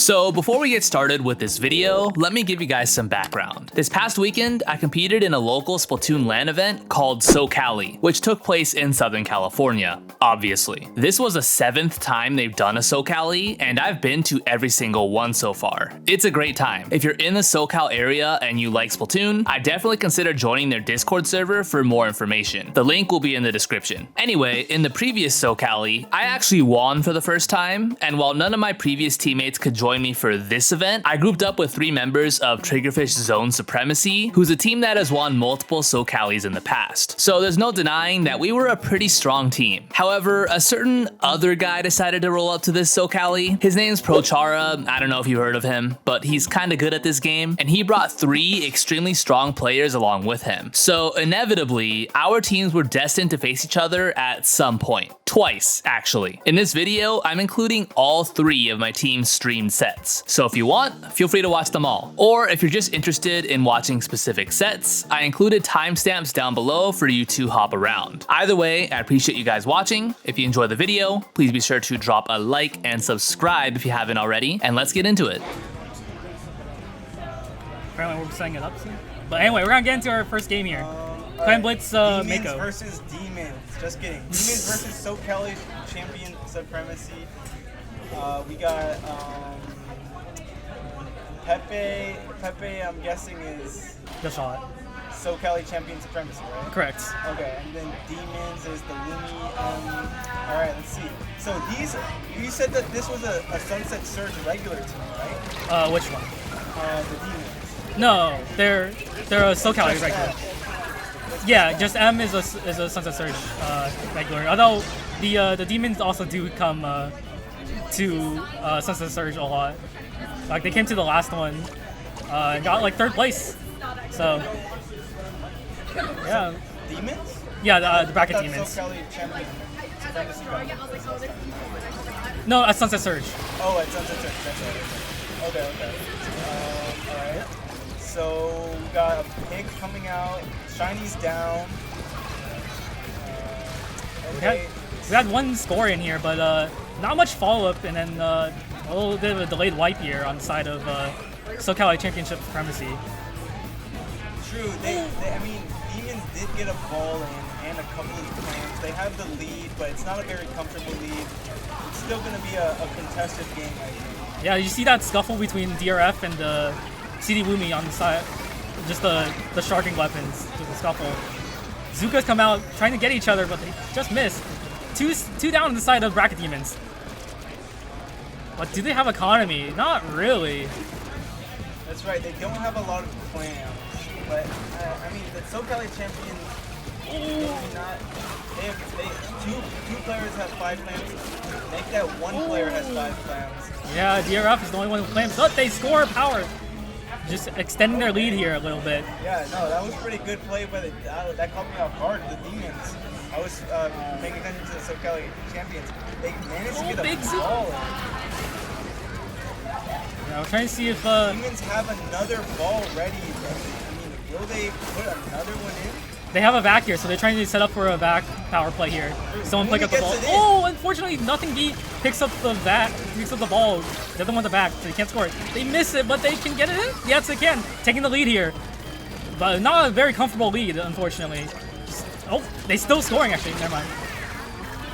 So before we get started with this video, let me give you guys some background. This past weekend, I competed in a local Splatoon LAN event called SoCali, which took place in Southern California, obviously. This was the 7th time they've done a SoCali, and I've been to every single one so far. It's a great time. If you're in the SoCal area and you like Splatoon, I definitely consider joining their Discord server for more information. The link will be in the description. Anyway, in the previous SoCali, I actually won for the first time, and while none of my previous teammates could join me for this event, I grouped up with 3 members of Triggerfish Zone Supremacy, who's a team that has won multiple SoCalis in the past. So there's no denying that we were a pretty strong team. However, a certain other guy decided to roll up to this SoCali. His name's ProChara. I don't know if you heard of him, but he's kind of good at this game, and he brought 3 extremely strong players along with him. So inevitably, our teams were destined to face each other at some point. Twice, actually. In this video, I'm including all 3 of my team's streamed sets. So if you want, feel free to watch them all. Or if you're just interested in watching specific sets, I included timestamps down below for you to hop around. Either way, I appreciate you guys watching. If you enjoy the video, please be sure to drop a like and subscribe if you haven't already, and let's get into it. Apparently we're setting it up soon. But anyway, we're gonna get into our first game here. Clan Blitz Demons Mako. versus Demons. Just kidding. Demons versus SoCali Champion Supremacy. We got Pepe. Pepe, I'm guessing, is The shot. SoCali Champion Supremacy, right? Correct. Okay, and then Demons is the Lumi. Alright, let's see. So these, you said that this was a Sunset Surge regular team, right? Which one? The Demons. No, they're a SoCal regular. Yeah, just M is a Sunset Surge regular. Although the Demons also do come to Sunset Surge a lot. Like they came to the last one and got like 3rd place. So yeah. Demons? Yeah, the bracket Demons. SoCali Champion Supremacy. No, at Sunset Surge. Oh, at Sunset Surge. That's right. Okay. Alright. So we got a pig coming out. Shiny's down. Okay. We had 1 score in here, but not much follow-up, and then a little bit of a delayed wipe here on the side of SoCal Championship Supremacy. True. I mean, Demons did get a ball in and a couple of claims. They have the lead, but it's not a very comfortable lead. It's still going to be a contested game, I think. Yeah, you see that scuffle between DRF and CD Lumi on the side. Just the sharking weapons, just the scuffle. Zuka's come out trying to get each other, but they just missed. Two down on the side of bracket Demons. But do they have economy? Not really. That's right. They don't have a lot of clams, but I mean the SoCali Champions. Two players have 5 clams. Make that 1 player has 5 clams. Yeah, DRF is the only one who claims. But they score power. Just extending their lead here a little bit. Yeah, no, that was pretty good play, but that caught me off guard. The Demons. I was paying attention to the SoCali Champions. They managed to get a ball in. Yeah, I'm trying to see if Demons have another ball ready. I mean, will they put another one in? They have a vac here, so they're trying to set up for a vac power play here. Someone pick up the ball. Oh, unfortunately, Nothing Beat picks up the ball. The other one's the back, so they can't score it. They miss it, but they can get it in? Yes, they can. Taking the lead here. But not a very comfortable lead, unfortunately. They still scoring, actually. Never mind.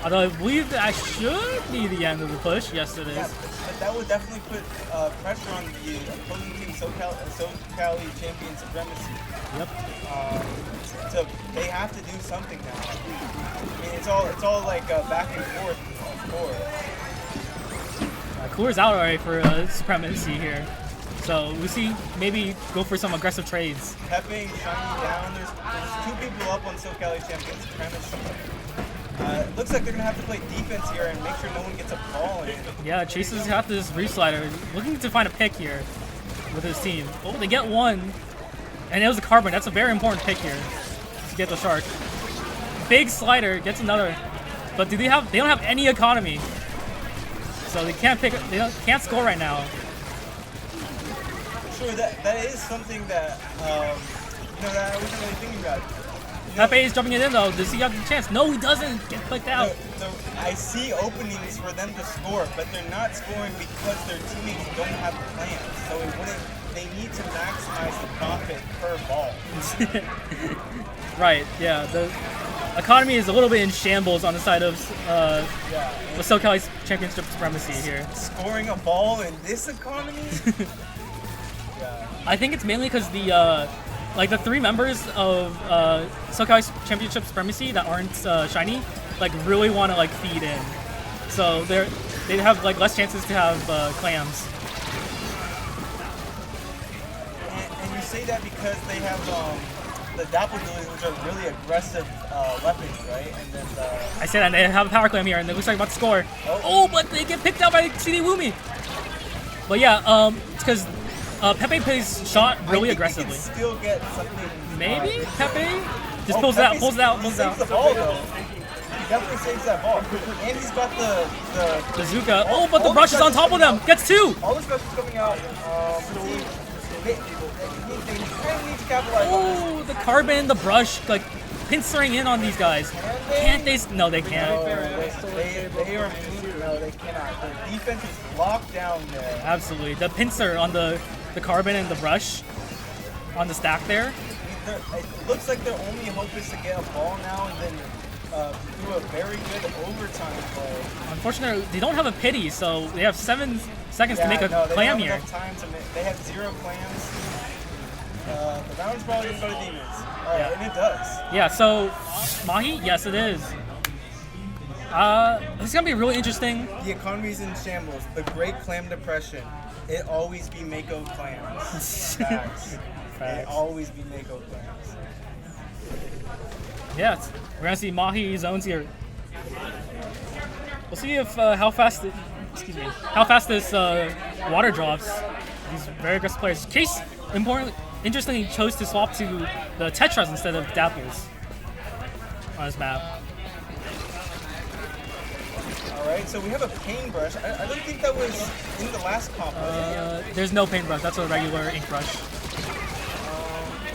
Although I believe that should be the end of the push. Yes, it is. Yeah, but that would definitely put pressure on the opposing team, SoCali Champion Supremacy. Yep. So they have to do something now. I mean, it's all like back and forth. Cooler's out already for Supremacy here. So we see maybe go for some aggressive trades. Pepe, Shiny down. There's 2 people up on SoCali Champion Supremacy. Looks like they're gonna have to play defense here and make sure no one gets a ball in. Yeah, Chase has got this reslider, looking to find a pick here with his team. Oh, they get 1, and it was a carbon. That's a very important pick here to get the shark. Big slider gets another, but they don't have any economy, so they can't pick. Can't score right now. Sure, that is something that that I wasn't really thinking about. Pepe is jumping it in though. Does he have the chance? No, he doesn't. Get clicked out. I see openings for them to score, but they're not scoring because their teammates don't have plans. So it wouldn't. They need to maximize the profit per ball. Right. Yeah. The economy is a little bit in shambles on the side of the SoCal's championship supremacy here. Scoring a ball in this economy. I think it's mainly because the like the 3 members of SoCal's championship supremacy that aren't shiny, like really want to like feed in, so they have like less chances to have clams. And you say that because they have the daffodils, which are really aggressive weapons, right? And then I say that they have a power clam here, and it looks like about to score. Oh, but they get picked out by CD Woomy. But yeah, it's because Pepe plays shot really aggressively. Still get something. Maybe Pepe just pulls it out. He saves the ball though. He definitely saves that ball. And he's got the Zuka. Oh, but the brush is on top of them. Gets 2. All the specials coming out. They kind of need to capitalize on this. Oh, the carbon, the brush, like pincering in on these guys. Can't they? No, they can't. No, they cannot. The defense is locked down there. Absolutely. The pincer on the carbon and the brush on the stack there. It looks like their only hope is to get a ball now and then do a very good overtime play. Unfortunately, they don't have a pity, so they have 7 seconds to make a clam here. They have 0 clams. The round's probably going to go to Demons. Alright, and it does. Yeah, so Mahi? Yes, it is. This is going to be really interesting. The economy's in shambles. The Great Clam Depression. It always be Mako clams. Facts. It always be Mako clams. Yeah, we're going to see Mahi zones here. We'll see if how fast this water drops. These very aggressive players. Chase, interestingly, chose to swap to the Tetras instead of Dapples on his map. Alright, so we have a paintbrush. I don't think that was in the last comp, was it? There's no paintbrush. That's a regular ink brush.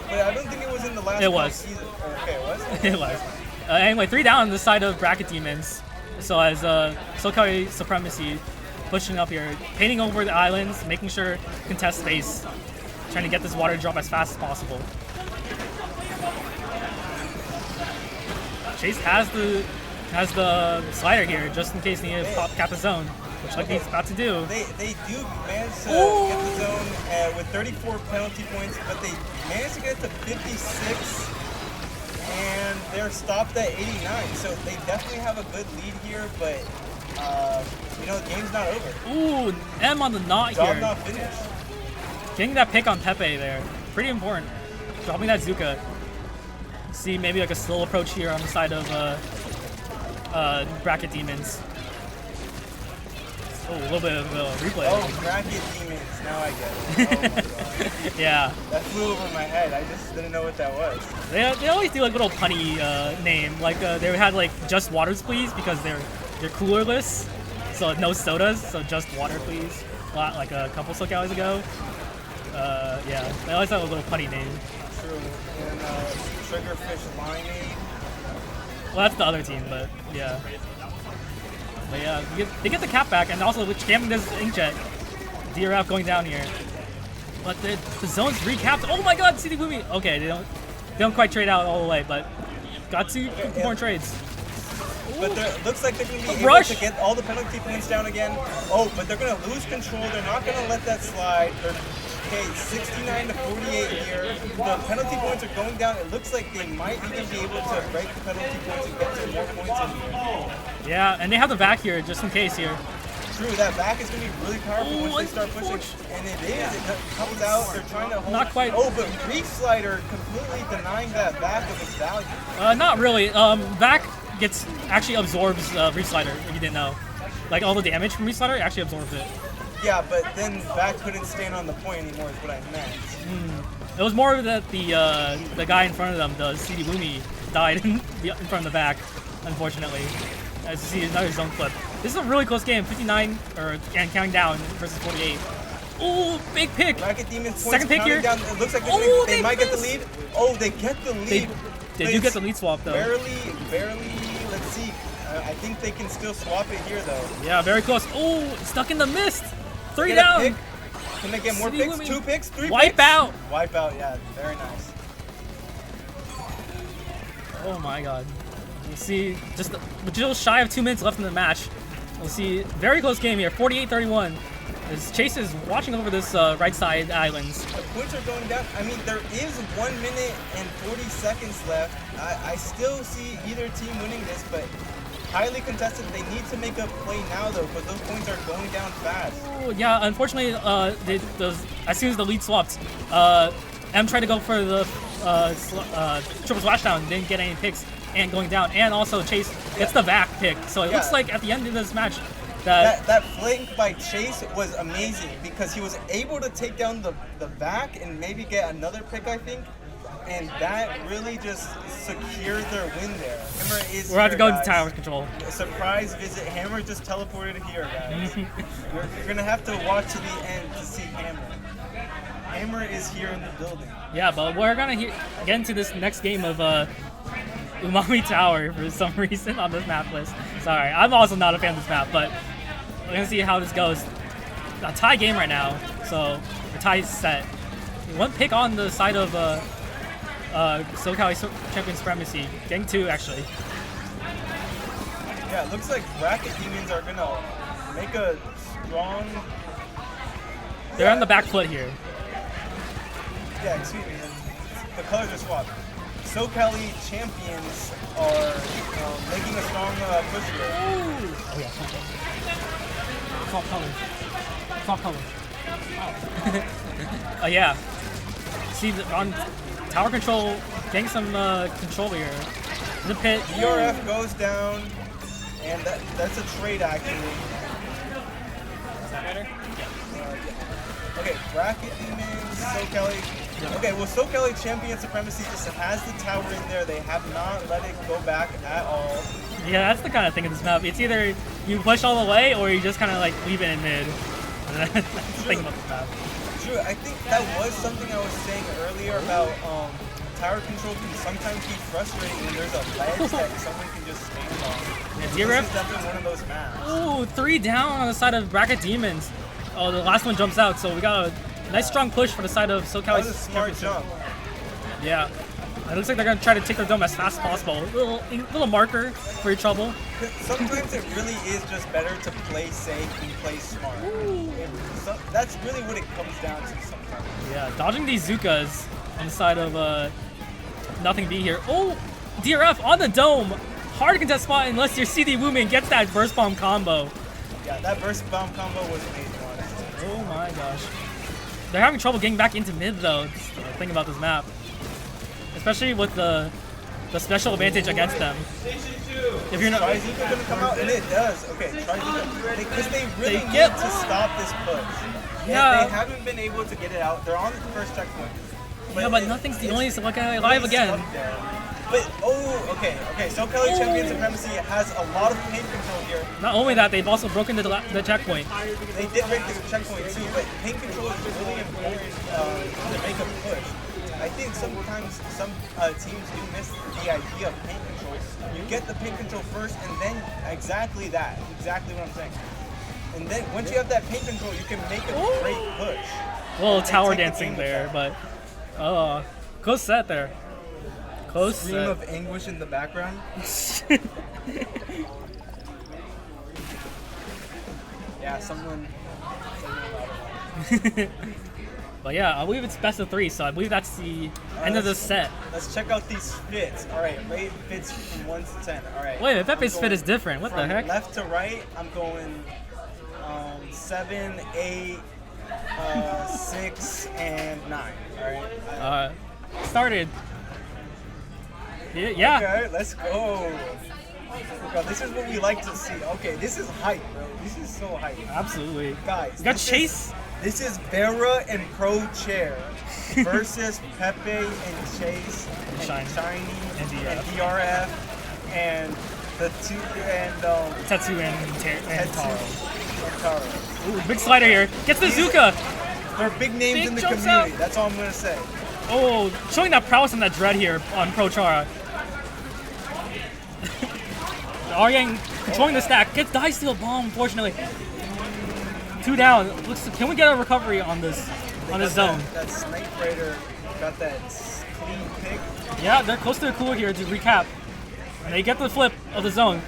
But I don't think it was in the last It was. either. Okay, it was? It was. Anyway, 3 down on the side of Bracket Demons. So as SoCal Supremacy pushing up here, painting over the islands, making sure contest space, trying to get this water drop as fast as possible. Chase has the slider here just in case they need to cap the zone, which like he's about to do. They do manage to get the zone with 34 penalty points, but they managed to get to 56, and they're stopped at 89. So they definitely have a good lead here, but the game's not over. Ooh, M on the knot Job here. not finished. Getting that pick on Pepe there, pretty important. Dropping that Zuka. See maybe like a slow approach here on the side of Bracket Demons. Oh, a little bit of replay. Oh, Bracket Demons. Now I get it. Oh my god. Yeah. That flew over my head. I just didn't know what that was. They always do like little punny name. Like they had like just waters please because they're coolerless, so no sodas, so just water please. Like a couple SoCals ago. Yeah, they always have a little punny name. True. And Triggerfish Limeade. Well, that's the other team, but yeah. But yeah, they get the cap back, and also camping this inkjet. DRF going down here. But the zone's recapped. Oh my god, CD Boomy! Okay, they don't quite trade out all the way, but got 2 more trades. But it looks like they're going to be able rush. to get all the penalty points down again. Oh, but they're going to lose control. They're not going to let that slide. Okay, 69 to 48 here. The penalty points are going down. It looks like they might even be able to break the penalty points and get some more points in here. Yeah, and they have the back here just in case here. True, that back is going to be really powerful once they start pushing. And it is. It comes out. They're trying to hold. Not quite. Oh, but Reef Slider completely denying that back of its value. Not really. Back actually absorbs Reef Slider, if you didn't know. Like all the damage from Reef Slider actually absorbs it. Yeah, but then back couldn't stand on the point anymore is what I meant. It was more that the guy in front of them, the CD Boomy, died in front of the back, unfortunately. As you see, another zone flip. This is a really close game, 59 and counting down versus 48. Oh, big pick! Bracket Demons points Second pick here. Down. It looks like they might get the lead. Oh, they get the lead. They do get the lead swap though. Barely. Let's see. I think they can still swap it here though. Yeah, very close. Oh, stuck in the mist. 3 Get down. Pick. Can they get more picks? 2 picks? 3 Wipe picks? out. Wipe out, yeah. Very nice. Oh my god. You see, just shy of 2 minutes left in the match. We'll see, very close game here, 48-31. As Chase is watching over this right side islands. The points are going down. I mean, there is 1 minute and 40 seconds left. I still see either team winning this, but highly contested. They need to make a play now, though, because those points are going down fast. Oh, yeah, unfortunately, as soon as the lead swapped, M tried to go for the triple splashdown, didn't get any picks, and going down. And also, Chase gets the back pick. So it looks like at the end of this match, that flank by Chase was amazing because he was able to take down the back and maybe get another pick, I think. And that really just secured their win there. Hammer is We're about to go guys. into tower control. A surprise visit. Hammer just teleported here, guys. You're going to have to watch to the end to see Hammer. Hammer is here in the building. Yeah, but we're going to get into this next game of Umami Tower for some reason on this map list. Sorry, I'm also not a fan of this map, but we're going to see how this goes. A tie game right now, so the tie is set. One pick on the side of SoCal Champion Supremacy. Getting 2, actually. Yeah, it looks like Bracket Demons are going to make a strong... They're on the back foot here. Yeah, excuse me. The colors are swapped. SoCal Champions are making a strong push here. Ooh. Oh yeah, swap color. Swap color. Oh yeah. See, on tower control, getting some control here. The pit. DRF goes down, and that's a trade actually. Is that better? Yeah. Okay, Bracket Demons, SoCal. Okay, well, SoCal Champion Supremacy just has the tower in there. They have not let it go back at all. Yeah, that's the kind of thing in this map. It's either you push all the way or you just kind of like leave it in mid. That's the thing about this map. True, I think that was something I was saying earlier about tower control can sometimes be frustrating when there's a ledge that someone can just stand on. Yeah, this is definitely one of those maps. Ooh, 3 down on the side of Bracket Demons. Oh, the last one jumps out, so we got a nice strong push for the side of SoCal. That was a smart jump. Yeah. It looks like they're going to try to take their dome as fast as possible. Little marker for your trouble. Sometimes it really is just better to play safe and play smart. That's really what it comes down to sometimes. Yeah, dodging these Zukas on the side of Nothing B here. Oh, DRF on the dome. Hard contest spot unless your CD Wooman gets that burst bomb combo. Yeah, that burst bomb combo was amazing, honestly. Oh my gosh. They're having trouble getting back into mid though. That's the thing about this map. Especially with the special advantage against them. If you're not, Trizuka gonna come out, and it does. Okay, Trizuka, because they really need to stop this push. Yeah. And they haven't been able to get it out. They're on the first checkpoint. But Nothing's the only look at live again. But okay. SoCal Champion Supremacy has a lot of paint control here. Not only that, they've also broken the checkpoint. They did break the checkpoint too, but paint control is really important to make a push. I think sometimes some teams do miss the idea of paint control. You get the paint control first, and then exactly what I'm saying. And then once you have that paint control, you can make a great push. A little tower dancing there, but close set there. Close Scream set. of anguish in the background. Yeah, someone. But yeah, I believe it's best of 3, so I believe that's the end of the set. Let's check out these fits. All right, rate fits from 1 to 10. All right. Wait, Pepe's fit is different. What the heck? Left to right, I'm going 7, 8, 6, and 9. All right. Started. Yeah. Okay, let's go. Okay, this is what we like to see. Okay, this is hype, bro. This is so hype. Absolutely. Guys, we got Chase. This is Vera and ProChara versus Pepe and Chase and Shiny and DRF and the two and Tetsu and Taro. Ooh, big slider here. Gets the Zuka. They're big names in the community. That's all I'm gonna say. Oh, showing that prowess and that dread here on ProChara. Are getting controlling the stack. Gets die steal bomb, unfortunately. 2 down. Can we get a recovery on this zone? That Snipe Raider got that clean pick. Yeah, they're close to the cooler here to recap. And they get the flip of the zone.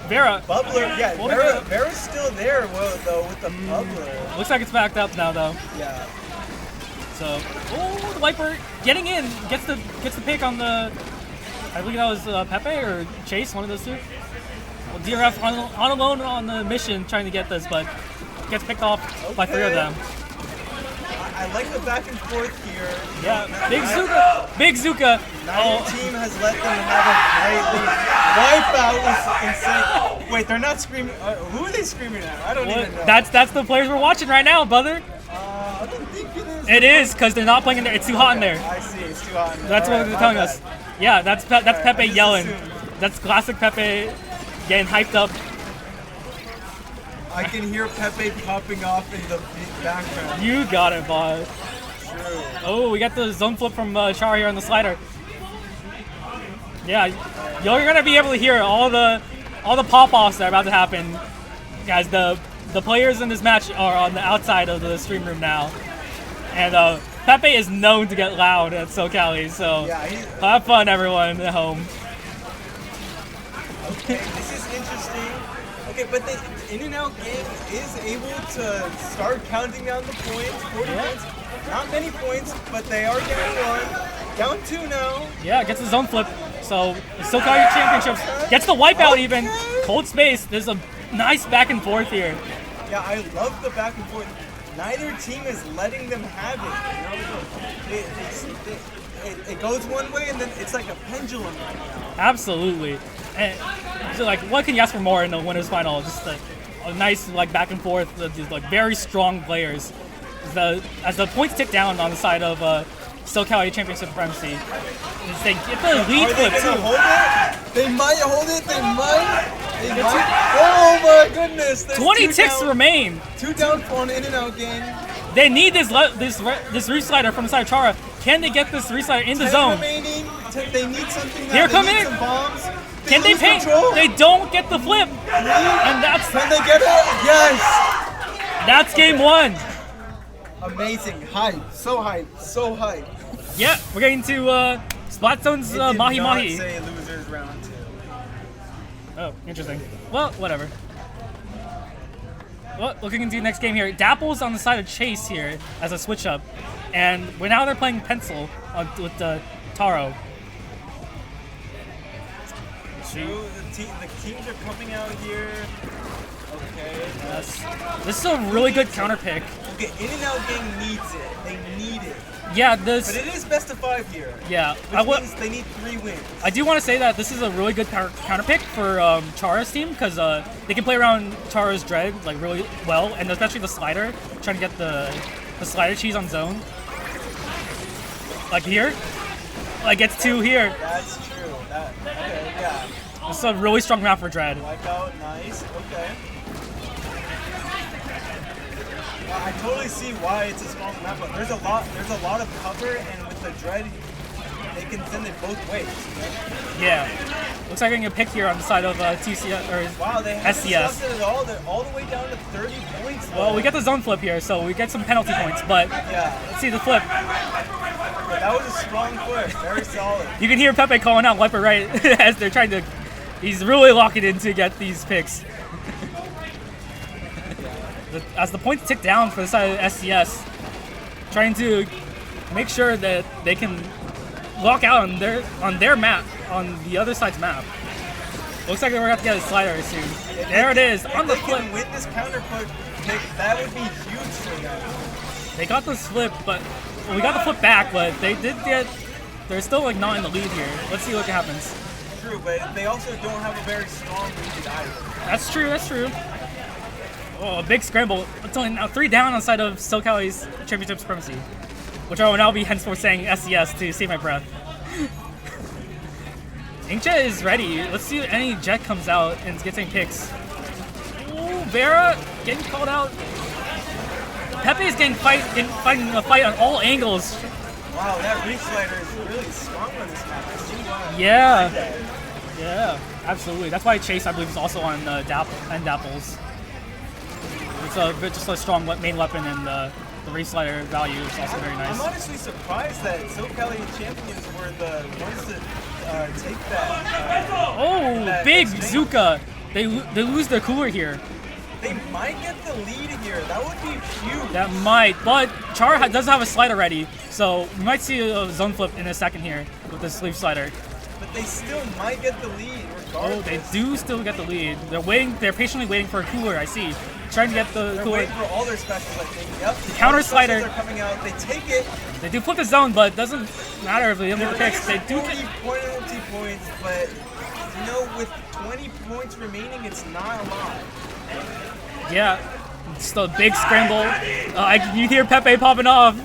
Vera. Bubbler, yeah, Vera's still there though with the bubbler. Looks like it's backed up now though. Yeah. So, oh, the Viper getting in, gets the pick on the, I believe that was Pepe or Chase, one of those two. Well, DRF on alone on the mission trying to get this, but gets picked off by 3 of them. I like the back and forth here. Yeah, Big Zuka. Neither team has let them have a great lead. Wipeout was insane. Wait, they're not screaming. Who are they screaming at? I don't even know. That's the players we're watching right now, brother. I don't think it is. It is, because they're not playing in there. It's too hot in there. I see, it's too hot in there. That's what they're telling us. Yeah, that's Pepe yelling. Assumed. That's classic Pepe getting hyped up. I can hear Pepe popping off in the background. You got it, boss. True. Oh, we got the zone flip from Chara here on the slider. Yeah, you're gonna be able to hear all the pop-offs that are about to happen, guys. The players in this match are on the outside of the stream room now, and Pepe is known to get loud at SoCali. So Yeah, have fun, everyone at home. okay, this is interesting. Okay, but the In-N-Out gang is able to start counting down the points. 40 points. Not many points, but they are down 1. Down 2 now. Yeah, gets the zone flip. So SoCali Championships gets the wipeout even. Cold space. There's a nice back and forth here. Yeah, I love the back and forth. Neither team is letting them have it. You know, it goes one way and then it's like a pendulum right now. Absolutely. And so, like, what can you ask for more in the winners final? Just a nice like back and forth, these like very strong players. As the points tick down on the side of SoCali Championship Supremacy, they get the lead flip too. Hold it? They might hold it. They might. Oh my goodness! There's 20 ticks down, remain. 2 down for an In-N-Out game. They need this reslider from the side of Chara. Can they get this reslider in the 10 zone? remaining. They need something now. Here They come need in. some bombs. Can they lose paint? control? They don't get the flip, and Can they get it? Yes. that's game 1. Amazing. Hype. So hype. So hype. Yeah, we're getting to Splatoon's Mahi Mahi. Say losers round 2. Oh, interesting. Well, whatever. Well, looking into the next game here. Dapple's on the side of Chase here as a switch up. And now they're playing Pencil with Taro. True. The teams are coming out here. Okay. Yes. This is a really good counter pick. Okay, In-N-Out gang needs it. They need it. Yeah, But this. it is best of 5 here. Yeah, Which means they need 3 wins. I do want to say that this is a really good counter pick for Chara's team because they can play around Chara's Dread like really well, and especially the slider, trying to get the slider cheese on zone. Like here, like gets 2 here. That's true. Okay, yeah. This is a really strong map for Dread. Wipeout, nice. Okay. I totally see why it's a small map, but there's a lot of cover, and with the Dread, they can send it both ways. Right? Yeah. Looks like getting a pick here on the side of TCS or Wow, they haven't SCS. stopped it at all. They're all the way down to 30 points. Though. Well, we get the zone flip here, so we get some penalty points, but Yeah, let's see the flip. that was a strong push. Very solid. You can hear Pepe calling out Wiper right as they're trying to. He's really locking in to get these picks. As the points tick down for the side of SCS, trying to make sure that they can lock out on their map, on the other side's map. Looks like we're going to get a slider soon. There it is, on the If they flip. can win this counter push, that would be huge for them. They got this flip, but well, we got the flip back, but they did get. They're still like not in the lead here. Let's see what happens. True, but they also don't have a very strong lead either. That's true. That's true. Oh, a big scramble. It's only now 3 down on the side of SoCali's Championship Supremacy, which I will now be henceforth saying SES to save my breath. Inkjet is ready. Let's see if any Jet comes out and gets any picks. Ooh, Vera getting called out. Pepe is fighting a fight on all angles. Wow, that reach slider is really strong on this map. I see why. Yeah. Yeah. Absolutely. That's why Chase, I believe, is also on Dapples. It's just a strong main weapon, and the reslider value is also very nice. I'm honestly surprised that SoCal champions were the ones to take that. Big Zuka. They lose their cooler here. They might get the lead here. That would be huge. That might, but Chara does have a slider ready, so we might see a zone flip in a second here with the sleeve slider. But they still might get the lead regardless. Oh, they do still get the lead. They're waiting. They're patiently waiting for a cooler. I see. Trying to get the They're cooler. waiting for all their specials, I think. Yep. The counter slider. Are coming out. They take it. They do flip the zone, but it doesn't matter if they don't get the picks. They do get 40 penalty points, but you know, with 20 points remaining, it's not a lot. Yeah, it's a big scramble. You hear Pepe popping off.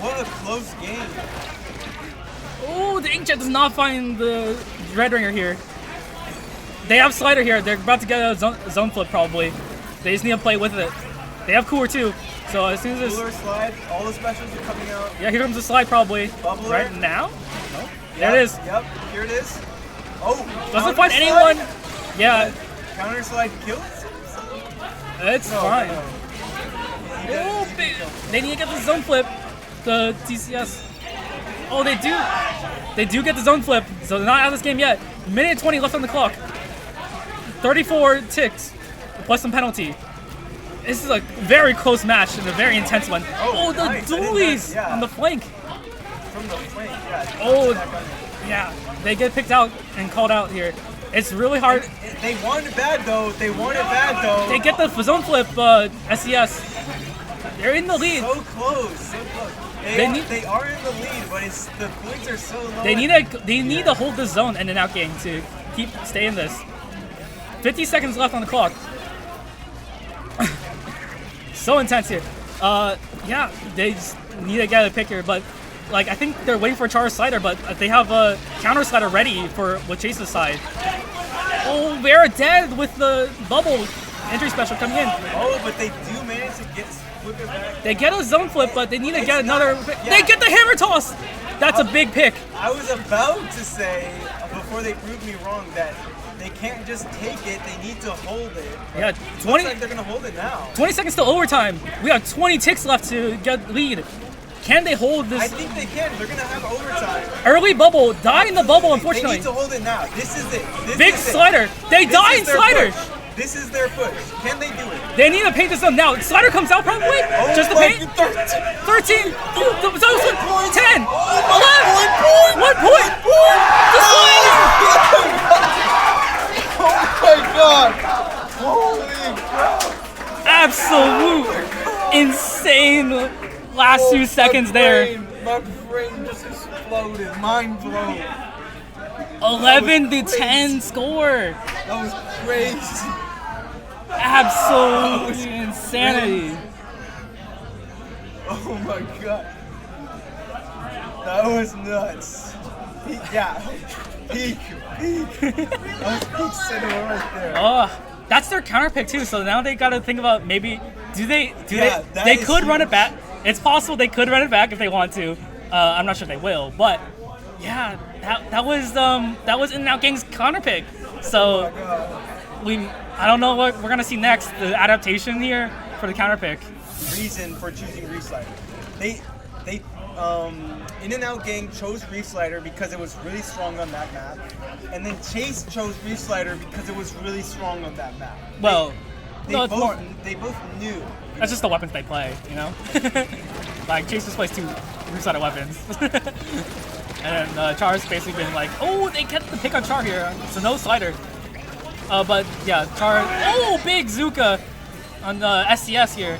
What a close game. Oh, the Inkjet does not find the Red Ringer here. They have slider here. They're about to get a zone flip probably. They just need to play with it. They have cooler too. So as soon as this cooler slide, all the specials are coming out. Yeah, here comes the slide probably. Bubbler. Right now? No. Yep, There it is. Yep, here it is. Oh, Doesn't find anyone. Yeah. Counter slide kills? It's fine. Oh, they need to get the zone flip. The TCS. Oh, they do. They do get the zone flip. So they're not out of this game yet. Minute and 20 left on the clock. 34 ticks plus some penalty. This is a very close match and a very intense one. Oh, the nice. dualies Yeah. on the flank. From the flank, yeah. Oh, yeah. They get picked out and called out here. It's really hard. They want it bad though. They want it bad though. They get the zone flip, SES. They're in the lead. So close, so close. They are in the lead, but the points are so low. They need to hold the zone and an out game to stay in this. 50 seconds left on the clock. So intense here. Yeah, they just need to get a pick here, but like I think they're waiting for a Chara slider, but they have a counter slider ready with Chase's side. Oh, Vera dead with the bubble entry special coming in. Oh, but they do manage to flip it back. They get a zone flip, but they need to get another. Yeah. They get the hammer toss. That's a big pick. I was about to say before they proved me wrong that they can't just take it; they need to hold it. Yeah, 20. Looks like they're gonna hold it now. 20 seconds till overtime. We have 20 ticks left to get lead. Can they hold this? I think they can. They're gonna have overtime. Early bubble. Die in the bubble, unfortunately. They need to hold it now. This is it. Big slider. They die in slider. Push. This is their push. Can they do it? They need to paint this up now. Slider comes out probably. Oh, just the paint. 13. 10. 11. 1 point. The slider. Oh my god. Holy crap. Absolute insane last 2 seconds there. My brain just exploded. Mind blown. 11-10 score. That was crazy. Absolute insanity. Oh my god. That was nuts. Peak. That was peak cinema right there. Oh, that's their counter pick too. So now they got to think about maybe they could run it back. It's possible they could run it back if they want to. I'm not sure they will, but yeah, that was In and Out Gang's counter pick. So I don't know what we're gonna see next. The adaptation here for the counter pick. Reason for choosing Reslider. They In and Out Gang chose Reslider because it was really strong on that map, and then Chase chose Reslider because it was really strong on that map. Well, they both knew. That's just the weapons they play, you know? Like, Chase just plays 2 Reslider weapons. And then Char's basically been like, oh, they get the pick on Char here, so no slider. But yeah, Char, oh, big Zuka on the SCS here.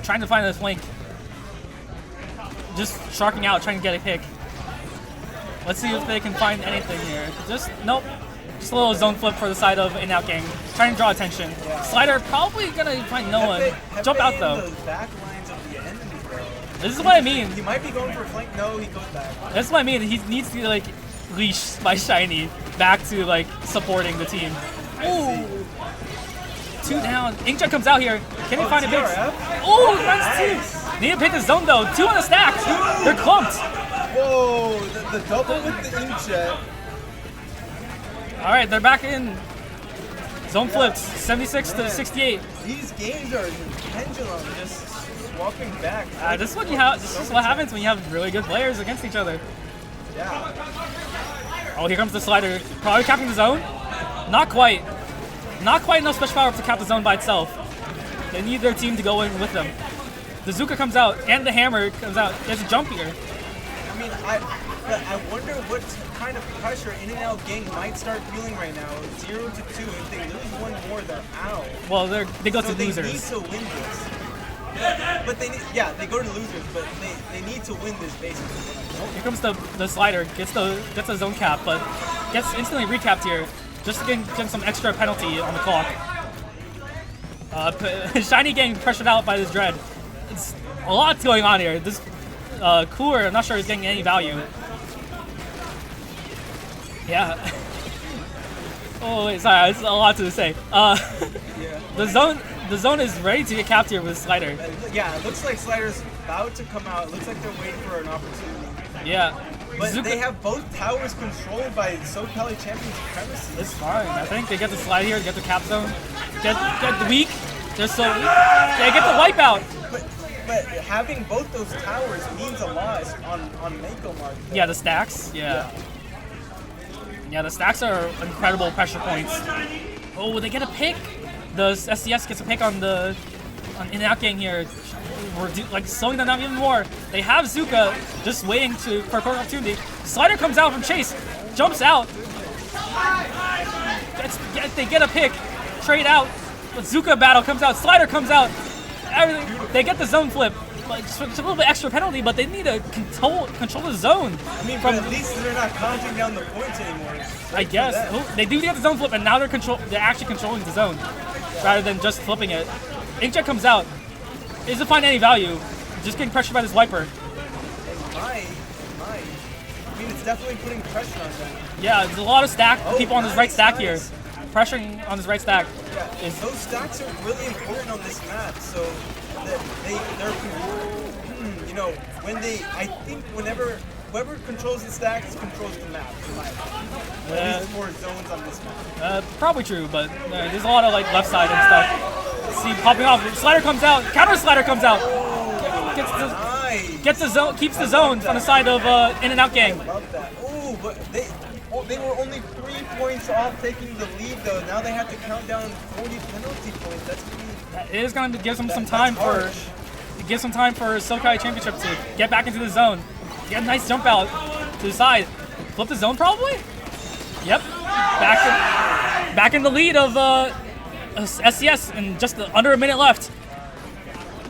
Trying to find this flank. Just sharking out, trying to get a pick. Let's see if they can find anything here. Nope. Just a little zone flip for the side of In Out Gang. Trying to draw attention. Yeah. Slider probably gonna find no one. Jump out though. The back lines of the enemy, bro. This is what I mean. He might be going for a flank. No, he goes back. That's what I mean. He needs to be like leashed by Shiny back to like supporting the team. Ooh. 2 down. Inkjet comes out here. Can he find a big? Oh, runs 2. Need to pick the zone though. 2 on the stack. They're clumped. Whoa, the double with the inkjet. All right, they're back in. Zone flips, 76 to 68. These games are pendulum, just swapping back. This is what you have. This is what happens when you have really good players against each other. Yeah. Oh, here comes the slider. Probably capping the zone. Not quite. Not quite enough special power to cap the zone by itself. They need their team to go in with them. The Zuka comes out and the hammer comes out. There's a jump here. I mean, I wonder what kind of pressure In-N-Out gang might start feeling right now. 0 to 2. If they lose one more, they're out. Well, they go to losers. They need to win this. But they go to losers, but they need to win this basically. Oh, here comes the slider. Gets the zone cap, but gets instantly recapped here. Just to get some extra penalty on the clock. Shiny gang pressured out by this Dread. It's a lot going on here. This Cooler, I'm not sure is getting any value. Yeah. Oh wait, sorry, it's a lot to say. Yeah. The zone is ready to get capped here with Slider. Yeah, it looks like Slider's about to come out. It looks like they're waiting for an opportunity. Yeah. But they have both towers controlled by SoCal Champions Supremacy. It's fine. I think they get the slide here, get the cap zone, get the weak. They're so weak. They get the wipeout. But having both those towers means a lot on Mako Mark. Yeah, the stacks. Yeah. Yeah, the stacks are incredible pressure points. Oh, they get a pick. The SCS gets a pick on In-N-Out gang here. We're slowing them down even more. They have Zuka just waiting for a perfect opportunity. Slider comes out from Chase, jumps out. They get a pick, trade out. But Zuka battle comes out, Slider comes out. They get the zone flip. It's a little bit extra penalty, but they need to control the zone. I mean, but at least they're not counting down the points anymore. I guess. Oh, they do get the zone flip, and now they're actually controlling the zone rather than just flipping it. Inkjet comes out. It doesn't find any value. Just getting pressured by this wiper. It might. I mean, it's definitely putting pressure on them. Yeah, there's a lot of people on this right stack here. Pressuring on this right stack. Yeah, those stacks are really important on this map. So they're you know, I think whoever controls the stacks controls the map. At least 4 zones on this map. Probably true, but there's a lot of left side and stuff. See, popping off. Slider comes out. Counter slider comes out. Gets the zone. Keeps the zone on the side of In-N-Out gang. I love that. Oh, but they were only 3 points off taking the lead though. Now they have to count down 40 penalty points. That's gonna be. It is going to give them some time for. Give some time for SoCal Championship to get back into the zone. Get a nice jump out to the side. Flip the zone probably? Yep. Back in the lead of SCS and just under a minute left.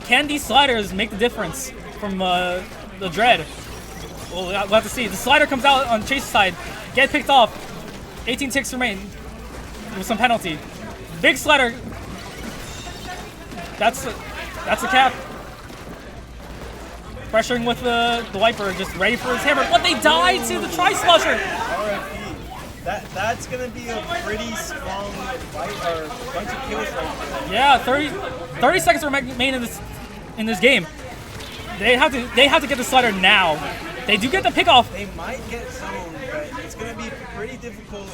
Can these sliders make the difference from the Dread? Well, we'll have to see. The slider comes out on Chase's side. Get picked off. 18 ticks remain with some penalty. Big slider. That's a cap. Pressuring with the wiper, just ready for his hammer. But they died to the Tri-Slusher. RFP. That's gonna be a pretty strong fight or bunch of kills right there. Yeah, 30 seconds remain in this game. They have to get the slider now. They do get the pick off. They might get zoned, but it's gonna be pretty difficult.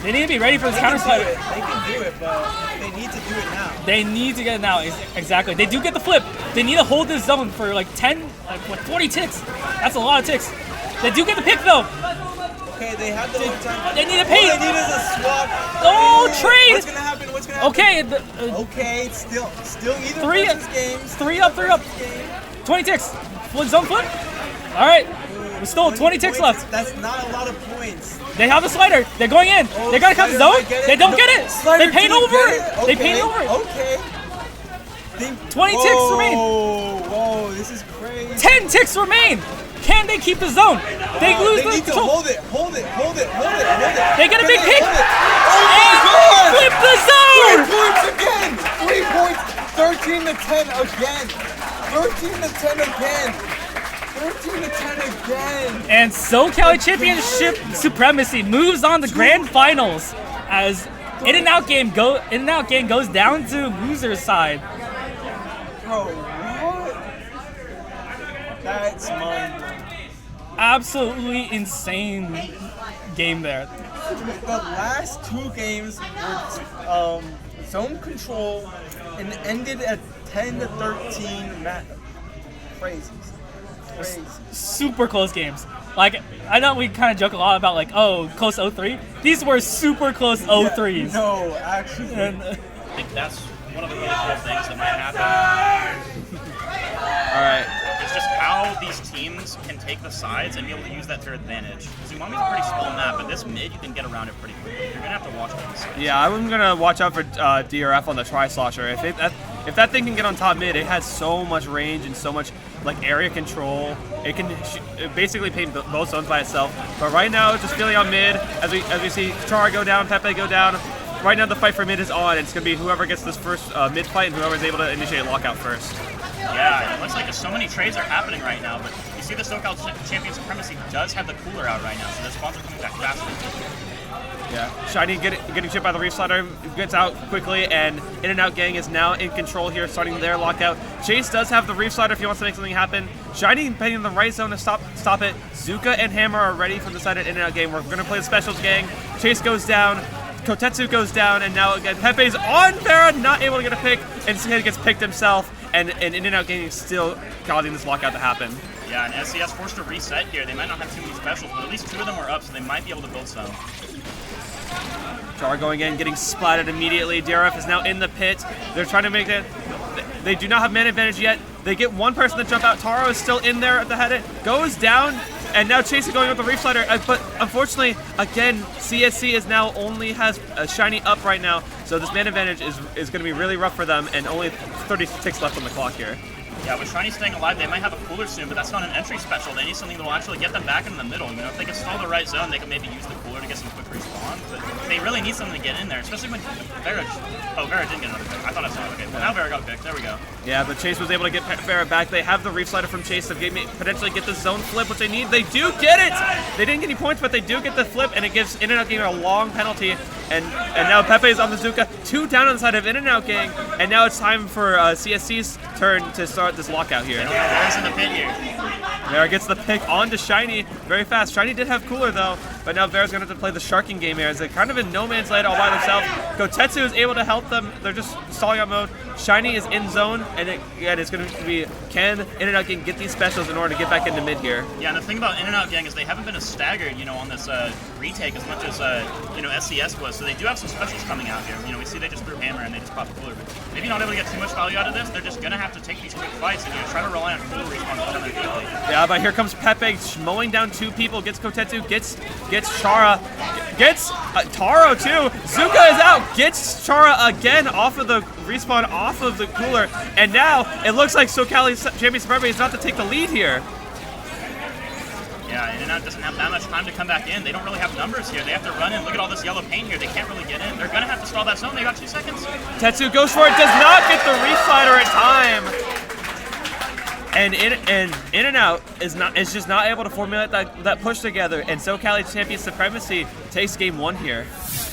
They need to be ready for this counter slider. They can do it, but they need to do it now. They need to get it now. Exactly. They do get the flip. They need to hold this zone for 40 ticks. That's a lot of ticks. They do get the pick though. Okay, they have the whole time. They need a paint. All they need is a swap. Oh, trade. What's gonna happen? Okay. Okay, it's still either versus games. 3 up. 20 ticks. Zone flip. All right. There's still 20 ticks left. That's not a lot of points. They have the slider. They're going in. They gotta cut the zone. They don't get it. They paint over it. They paint over it. Okay. 20 ticks remain. Whoa, this is crazy. 10 ticks remain. Can they keep the zone? They lose the need to control. hold it. They get a big pick. Oh, flip the zone. 3 points again. 3 points. 13 to 10 again. 13 to 10 again. 13 to 10 again. And SoCal Championship Supremacy moves on to Grand Finals as In-N-Out game goes down to loser's side. Bro, what? That's mind-blowing. absolutely insane game there. The last 2 games were zone control and ended at 10-13. Crazy. Super close games. Like, I know we kind of joke a lot about like, oh, close 0-3. These were super close 0-3s. Yeah, no, actually. And, I think that's one of the really cool things that might happen. All right. It's just how these teams can take the sides and be able to use that to their advantage. Umami's a pretty small map, but this mid, you can get around it pretty quickly. You're going to have to watch those sides. Yeah, I'm gonna watch out for DRF on the Tri-Slosher. If that thing can get on top mid, it has so much range and so much like area control. It can basically paint both zones by itself. But right now, just feeling on mid as we see ProChara go down, Pepe go down. Right now, the fight for mid is on. It's gonna be whoever gets this first mid fight and whoever's able to initiate lockout first. Yeah, it looks like so many trades are happening right now, but you see the SoCal Champion Supremacy does have the cooler out right now, so the spawns are coming back faster. Yeah, Shiny getting chipped by the Reef Slider, gets out quickly, and In-N-Out Gang is now in control here, starting their lockout. Chase does have the Reef Slider if he wants to make something happen. Shiny playing in the right zone to stop it. Zuka and Hammer are ready from the side of In-N-Out Gang. We're going to play the Specials Gang. Chase goes down. Kotetsu goes down, and now again Pepe's on Vera, not able to get a pick, and he gets picked himself, and In-N-Out Gang is still causing this lockout to happen. Yeah, and SCS forced to reset here. They might not have too many specials, but at least 2 of them were up, so they might be able to build some. Char going in, getting splatted immediately. DRF is now in the pit. They're trying to make it. They do not have man advantage yet. They get one person to jump out. Taro is still in there at the head. Goes down, and now Chase is going with the Reef Slider. But unfortunately, again, CSC is now only has a Shiny up right now. So this man advantage is going to be really rough for them, and only 36 left on the clock here. Yeah, with Shiny staying alive, they might have a cooler soon, but that's not an entry special. They need something that will actually get them back in the middle. You know, if they can stall the right zone, they can maybe use the cooler to get some quick respawn. But they really need something to get in there, especially when Vera... Oh, Vera didn't get another pick. I thought I saw it. Okay, well, now Vera got picked. There we go. Yeah, but Chase was able to get Vera back. They have the Reef Slider from Chase to potentially get the zone flip, which they need. They do get it! They didn't get any points, but they do get the flip, and it gives In-N-Out Gang a long penalty. And now Pepe is on the Zuka. 2 down on the side of In-N-Out Gang, and now it's time for CSC's turn to start this lockout here. Vera's in the pit here. Vera gets the pick onto Shiny very fast. Shiny did have cooler though, but now Vera's going to have to play the sharking game here. They're kind of in no man's land all by themselves. Kotetsu is able to help them. They're just stalling out mode. Shiny is in zone, and it's going to be, can In-N-Out Gang get these specials in order to get back into mid here? Yeah, and the thing about In-N-Out Gang is they haven't been as staggered, you know, on this retake as much as, you know, SCS was. So they do have some specials coming out here. You know, we see they just threw Hammer and they just popped cooler. But maybe not able to get too much value out of this. They're just going to have to take these quick fights and, you know, try to rely on cooler respawn quickly. Yeah, but here comes Pepe mowing down 2 people, gets Kotetsu, gets Chara, gets Taro too. Zuka is out, gets Chara again off of the respawn, off of the cooler, and now it looks like SoCal Champion Supremacy is not to take the lead here. Yeah, In-N-Out doesn't have that much time to come back in. They don't really have numbers here. They have to run in. Look at all this yellow paint here. They can't really get in. They're going to have to stall that zone. They got 2 seconds. Tetsu goes for it, does not get the Reef Slider in time. And In-N-Out is just not able to formulate that push together, and SoCal Champion Supremacy takes game 1 here.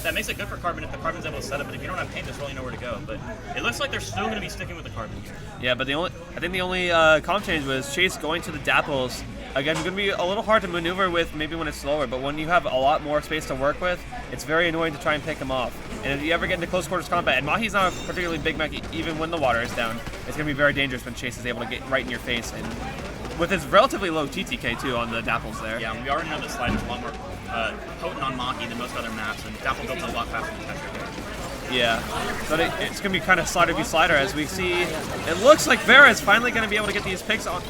That makes it good for Carbon if the Carbon's able to set up, but if you don't have paint, there's really nowhere to go. But it looks like they're still going to be sticking with the Carbon here. Yeah, but I think the only comp change was Chase going to the Dapples. Again, it's going to be a little hard to maneuver with maybe when it's slower, but when you have a lot more space to work with, it's very annoying to try and pick him off. And if you ever get into close quarters combat, and Mahi's not a particularly big mech even when the water is down, it's going to be very dangerous when Chase is able to get right in your face. And with his relatively low TTK too on the Dapples there. Yeah, we already know the slide is a lot more potent on Mahi than most other maps, and Dapple builds a lot faster than Tetra. Yeah, but it's going to be kind of slider v slider as we see. It looks like Vera is finally going to be able to get these picks on.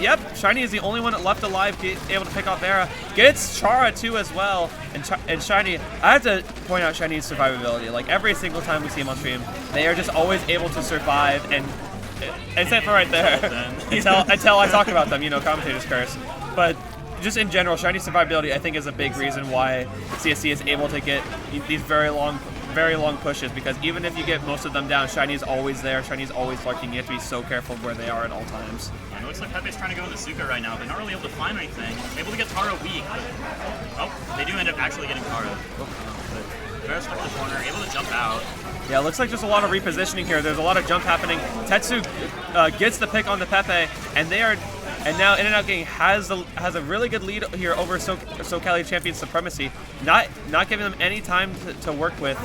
Yep, Shiny is the only one left alive able to pick off Vera. Gets Chara too as well, and Shiny, I have to point out Shiny's survivability. Like every single time we see him on stream, they are just always able to survive, and except for right there, until I talk about them, you know, commentators curse. But just in general, Shiny's survivability I think is a big reason why CSC is able to get these very long pushes, because even if you get most of them down, Shiny's always there, Shiny's always lurking. You have to be so careful where they are at all times. Yeah, it looks like Pepe's trying to go into Zuka right now. They're not really able to find anything. Able to get Taro weak. Oh, they do end up actually getting Taro. Vera's stuck in the corner, able to jump out. Yeah, it looks like just a lot of repositioning here. There's a lot of jump happening. Tetsu gets the pick on the Pepe, and they are And now In-N-Out Gang has a really good lead here over SoCali Champion Supremacy, not giving them any time to work with.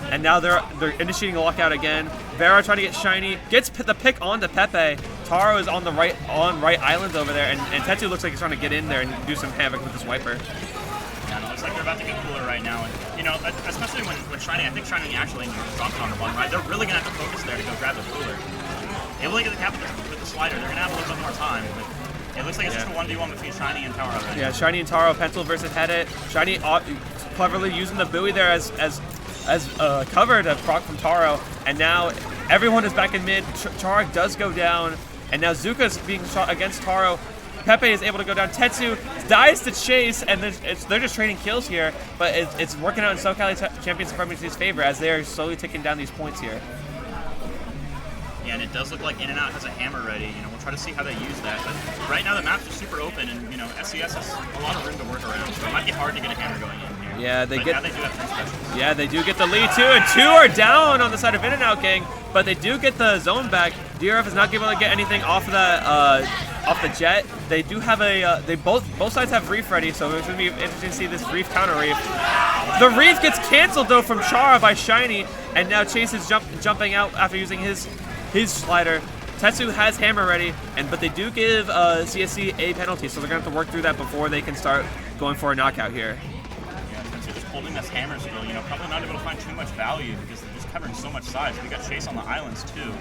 And now they're initiating a lockout again. Vera trying to get Shiny, gets the pick onto Pepe. Taro is on the right island over there, and Tetsu looks like he's trying to get in there and do some havoc with this Wiper. Yeah, it looks like they're about to get cooler right now. And, you know, especially when Shiny, I think Shiny actually dropped on the one, right? They're really going to have to focus there to go grab the cooler. Able to get the cap with the slider. They're going to have a little bit more time. But it looks like it's just a 1v1 between Shiny and Taro right Yeah, Shiny and Taro, pencil versus head it. Shiny cleverly using the buoy there as cover to proc from Taro. And now everyone is back in mid. Chara does go down. And now Zuka's being shot against Taro. Pepe is able to go down. Tetsu dies to Chase, and they're just trading kills here. But it's working out in SoCali Champion Supremacy's favor as they're slowly taking down these points here. Yeah, and it does look like In-N-Out has a hammer ready. You know, we'll try to see how they use that. But right now the map's just super open, and you know, SCS has a lot of room to work around. So it might be hard to get a hammer going in here. Yeah, now they do have 3 specials. Yeah, they do get the lead too, and 2 are down on the side of In-N-Out Gang, but they do get the zone back. DRF is not able to get anything off of that off the jet. They do have a both sides have reef ready, so it's gonna be interesting to see this reef counter reef. The reef gets canceled though from Chara by Shiny, and now Chase is jumping out after using his slider. Tetsu has hammer ready, but they do give CSC a penalty, so they're gonna have to work through that before they can start going for a knockout here. Holding this hammer still, you know, probably not able to find too much value because they're just covering so much size. We got Chase on the islands too.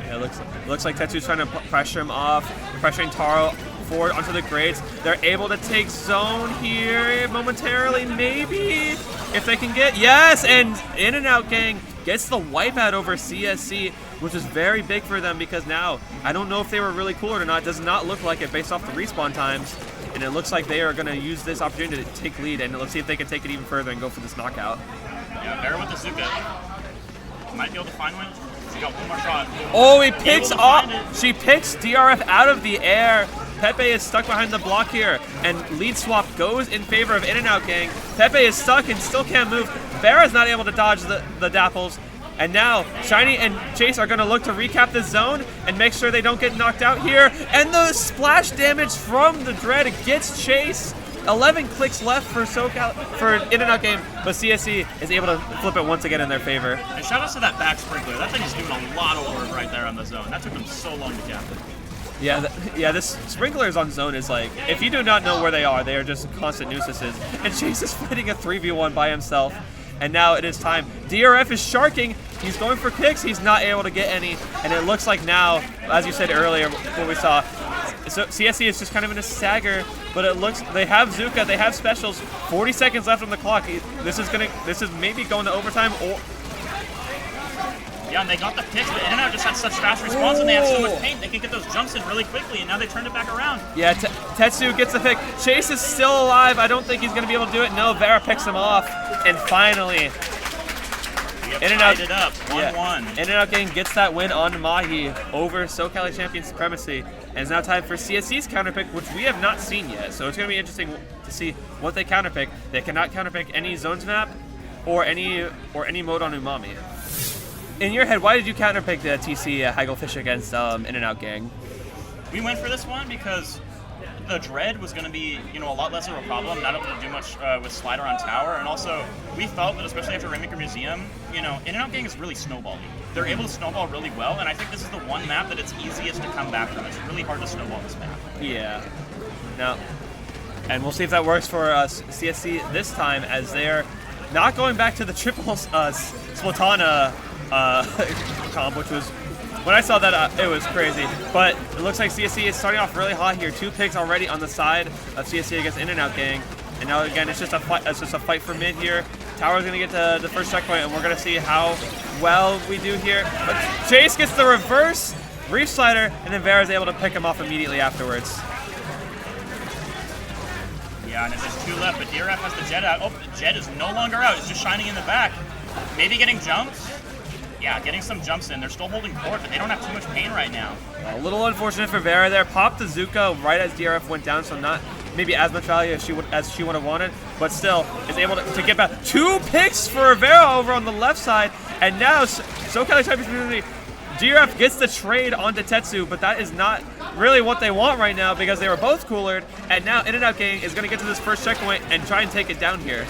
Yeah, it looks like Tetsu's trying to pressure him off, pressuring Taro forward onto the grades. They're able to take zone here momentarily, maybe, if they can get, yes, and In-N-Out Gang gets the wipeout over CSC, which is very big for them because now, I don't know if they were really cool or not, does not look like it based off the respawn times. And it looks like they are going to use this opportunity to take lead, and let's see if they can take it even further and go for this knockout. Yeah, Vera with the Zuka. Might be able to find one. She got one more shot. Oh, he picks off. She picks DRF out of the air. Pepe is stuck behind the block here, and lead swap goes in favor of In-N-Out Gang. Pepe is stuck and still can't move. Vera's not able to dodge the dapples. And now, Shiny and Chase are going to look to recap the zone and make sure they don't get knocked out here. And the splash damage from the Dread gets Chase. 11 clicks left for In-N-Out Game, but CSC is able to flip it once again in their favor. And shout out to that back sprinkler. That thing is doing a lot of work right there on the zone. That took them so long to cap it. Yeah, this sprinklers on zone is like, if you do not know where they are just constant nuisances. And Chase is fighting a 3v1 by himself. And now it is time. DRF is sharking. He's going for picks. He's not able to get any. And it looks like now, as you said earlier, what we saw, so CSC is just kind of in a stagger. But it looks, they have Zuka, they have specials. 40 seconds left on the clock. This is maybe going to overtime or. Yeah, and they got the picks, but In-N-Out just had such fast response, and they had so much paint, they could get those jumps in really quickly, and now they turned it back around. Yeah, Tetsu gets the pick. Chase is still alive. I don't think he's going to be able to do it. No, Vera picks him off. And finally, In-N-Out it up, 1-1. In-N-Out Gang gets that win on Mahi over SoCali Champion Supremacy. And it's now time for CSC's counterpick, which we have not seen yet. So it's going to be interesting to see what they counterpick. They cannot counterpick any zones map or any mode on Umami. In your head, why did you counterpick the TC Hagglefish against In-N-Out Gang? We went for this one because the Dread was going to be, you know, a lot less of a problem, not able to do much with Slider on Tower, and also we felt that especially after Rainmaker Museum, you know, In-N-Out Gang is really snowballing. They're able to snowball really well, and I think this is the one map that it's easiest to come back from. It's really hard to snowball this map. Yeah. Now, and we'll see if that works for CSC this time, as they're not going back to the triple Splatana comp, which was, when I saw that, it was crazy. But it looks like CSC is starting off really hot here. 2 picks already on the side of CSC against In-N-Out Gang. And now again, it's just a fight. It's just a fight for mid here. Tower's gonna get to the first checkpoint, and we're gonna see how well we do here. But Chase gets the reverse reef slider, and then Vera's able to pick him off immediately afterwards. Yeah, and it's just 2 left, but DRF has the Jet out. Oh, the Jet is no longer out. It's just shining in the back. Maybe getting jumps. Yeah, getting some jumps in. They're still holding court, but they don't have too much pain right now. A little unfortunate for Vera there. Popped the Zuka right as DRF went down, so not maybe as much value as she would have wanted, but still is able to get back. 2 picks for Vera over on the left side, and now SoCali Champions DRF gets the trade onto Tetsu, but that is not really what they want right now because they were both coolered, and now In-N-Out Gang is going to get to this first checkpoint and try and take it down here.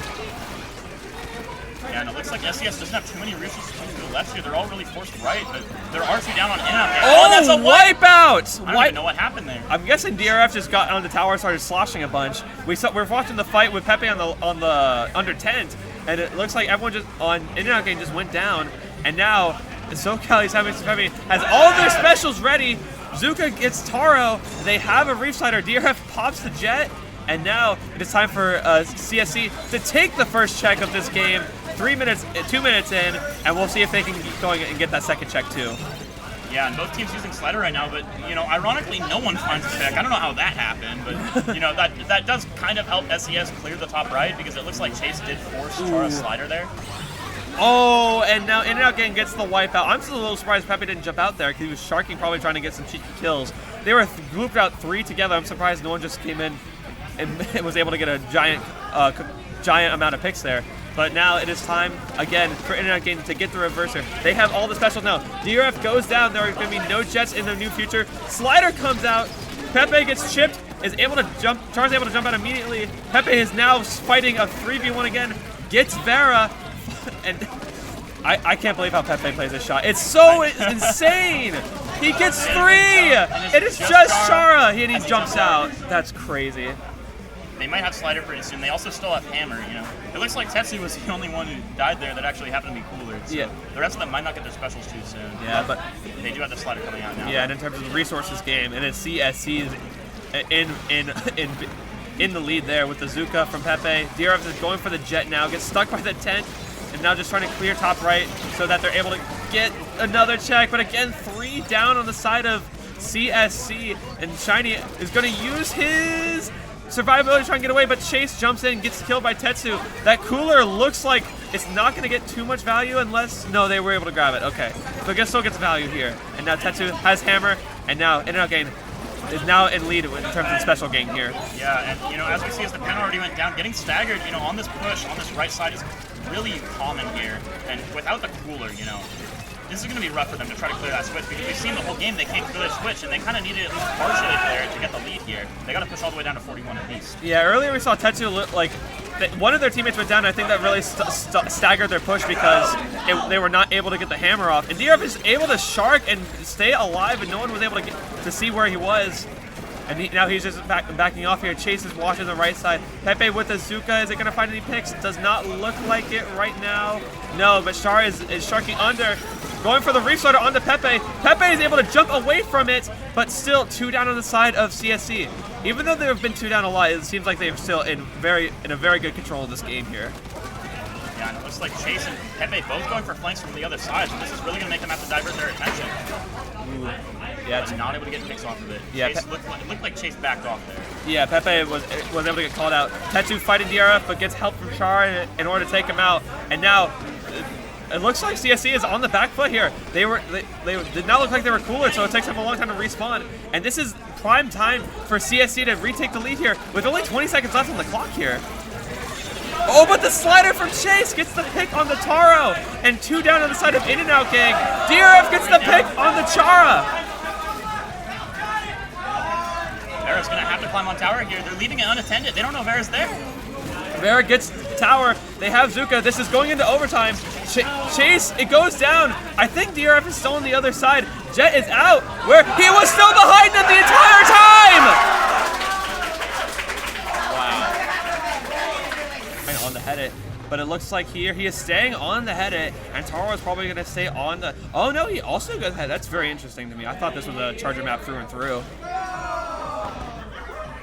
Yeah, and it looks like SES doesn't have too many resources coming to the left here. They're all really forced right, but there are 2 down on In-Out Gang. Oh, that's a wipeout! I don't even know what happened there. I'm guessing DRF just got on the tower and started sloshing a bunch. We're watching the fight with Pepe on the under tent, and it looks like everyone just on In-N-Out Gang just went down, and now SoCali's having Pepe has all of their specials ready. Zuka gets Taro. They have a Reef Slider. DRF pops the Jet, and now it is time for CSC to take the first check of this game. 2 minutes in, and we'll see if they can keep going and get that second check too. Yeah, and both teams using Slider right now, but, you know, ironically, no one finds a check. I don't know how that happened, but, you know, that does kind of help SES clear the top right, because it looks like Chase did force Chara's Slider there. Oh, and now In-N-Out Gang gets the wipeout. I'm still a little surprised Pepe didn't jump out there, because he was sharking, probably trying to get some cheeky kills. They were grouped out 3 together. I'm surprised no one just came in and was able to get a giant amount of picks there. But now it is time, again, for In-N-Out Gang to get the reverser. They have all the specials now. DRF goes down. There are going to be no Jets in the near future. Slider comes out. Pepe gets chipped, is able to jump. Char's able to jump out immediately. Pepe is now fighting a 3v1 again. Gets Vera. And I can't believe how Pepe plays this shot. It's so insane. He gets 3. It is just Chara, and he jumps out. That's crazy. They might have Slider pretty soon. They also still have Hammer, you know. It looks like Tetsu was the only one who died there that actually happened to be cooler. So yeah. The rest of them might not get their specials too soon. Yeah, but they do have the Slider coming out now. Yeah, and in terms of the resources game, and it's CSC in the lead there with the Zuka from Pepe. DRF is going for the Jet now, gets stuck by the tent, and now just trying to clear top right so that they're able to get another check. But again, 3 down on the side of CSC, and Shiny is going to use his survivability to try and get away, but Chase jumps in and gets killed by Tetsu. That cooler looks like it's not going to get too much value unless... No, they were able to grab it. Okay. So it still gets value here. And now Tetsu has Hammer, and now In-N-Out Gang is now in lead in terms of the special gang here. Yeah, and, you know, as we see, as the pen already went down, getting staggered, you know, on this push, on this right side is really common here. And without the cooler, you know, this is going to be rough for them to try to clear that switch, because we've seen the whole game they can't clear the switch, and they kind of needed at least partially clear it to get the lead here. They got to push all the way down to 41 apiece. Yeah, earlier we saw Tetsu like one of their teammates went down. And I think that really staggered their push because they were not able to get the hammer off. And DRF is able to shark and stay alive, and no one was able to see where he was. And now he's just backing off here. Chase is watching the right side. Pepe with the Zuka. Is it going to find any picks? Does not look like it right now. No, but Char is sharking under. Going for the Reef Slider onto Pepe. Pepe is able to jump away from it, but still 2 down on the side of CSC. Even though there have been 2 down a lot, it seems like they're still in a very good control of this game here. Yeah, and it looks like Chase and Pepe both going for flanks from the other side, so this is really going to make them have to divert their attention. Ooh. Yeah, but not able to get picks off of it. Yeah, Chase it looked like Chase backed off there. Yeah, Pepe was able to get called out. Tetsu fighting DRF, but gets help from Char in order to take him out. And now it looks like CSC is on the back foot here. They did not look like they were cooler, so it takes them a long time to respawn. And this is prime time for CSC to retake the lead here with only 20 seconds left on the clock here. Oh, but the slider from Chase gets the pick on the Taro, and 2 down on the side of In-N-Out Gang. DRF gets the pick on the Chara. Vera's gonna have to climb on tower here. They're leaving it unattended. They don't know Vera's there. Vera gets tower. They have Zuka. This is going into overtime. Chase, it goes down. I think DRF is still on the other side. Jet is out, where he was still behind them the entire time. On the head it, but it looks like here he is staying on the head it, and Taro is probably going to stay on the... Oh no, he also got head. That's very interesting to me. I thought this was a charger map through and through.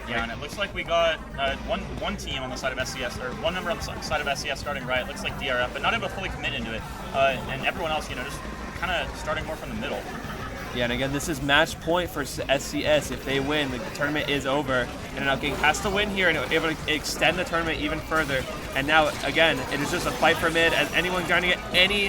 Yeah, and it looks like we got one team on the side of SCS, or one member on the side of SCS starting right. It looks like DRF, but not able to fully commit into it, and everyone else, you know, just kind of starting more from the middle. Yeah, and again, this is match point for SCS. If they win, the tournament is over. And now Gang has to win here and able to extend the tournament even further. And now, again, it is just a fight for mid as anyone trying to get any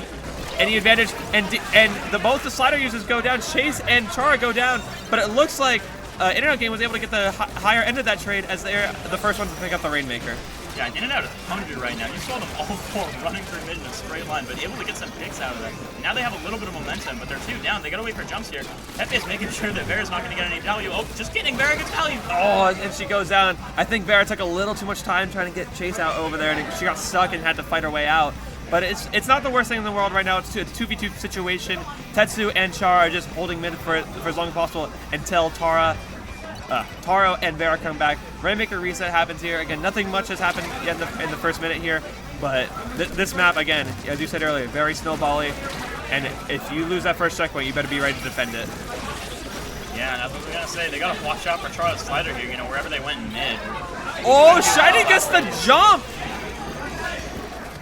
advantage. And both the slider users go down. Chase and Chara go down. But it looks like In-N-Out Gang was able to get the higher end of that trade as they're the first ones to pick up the Rainmaker. Yeah, in and out is hungry right now. You saw them all four running through mid in a straight line, but able to get some picks out of that. Now they have a little bit of momentum, but they're 2 down. They gotta wait for jumps here. Pepe is making sure that Vera's not gonna get any value. Oh, just kidding, Vera gets value. Oh, and she goes down. I think Vera took a little too much time trying to get Chase out over there, and she got stuck and had to fight her way out. But it's not the worst thing in the world right now. It's a 2v2 situation. Tetsu and Chara are just holding mid for as long as possible until Taro and Vera come back. Rainmaker reset happens here. Again, nothing much has happened yet in the first minute here, but this map, again, as you said earlier, very snowbally, and if you lose that first checkpoint, you better be ready to defend it. Yeah, that's what we're gonna say. They gotta watch out for Chara's slider here, you know, wherever they went in mid. Oh, Shiny gets the jump!